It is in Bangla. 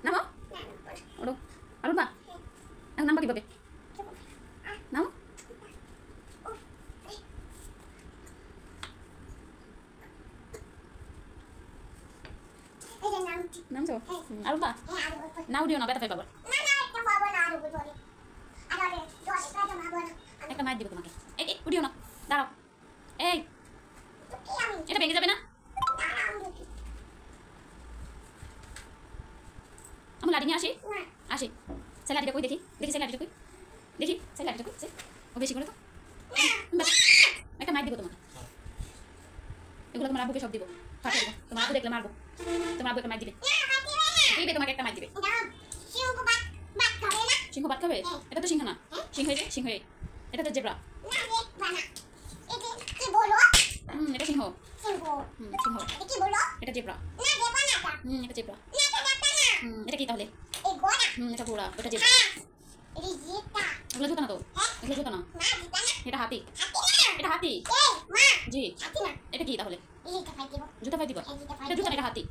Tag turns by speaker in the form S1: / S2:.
S1: নামো ওড়ো আর উঠবা এখন নামবা কিভাবে নামো নামছো আর উঠবা না উঠিও না ব্যথা পাই বাবা একটা মাইর দিব তোমাকে এই উঠিও না দাঁড়াও এই এটা ভেঙে যাবে না আমি লাঠি নিয়ে আসি আসি সে লাঠিটা কই দেখি দেখি সে লাঠিটা কই দেখি সে লাঠিটা কই ও বেশি করে তো একটা মাইর দিব তোমাকে এগুলো তোমার আব্বুকে সব দিব ফাটিয়ে দেবো তোমার আব্বু দেখলে মারবো তোমার আব্বু একটা মাইর দিবে দিবে তোমাকে একটা মাইর দিবে সিংহ বাদ খাবে এটা তো সিংহ না সিংহ সিংহ এটা তো জেব্রা এটা সিংহ সিংহ এটা জেব্রা এটা জেব্রা এটা কি তাহলে এটা ঘোড়া এটা জেব্রা এগুলো জুতা না তো এগুলো জুতা না এটা হাতি এটা হাতি জি এটা কি তাহলে জুতা পাই দিব এটা জুতা না এটা হাতি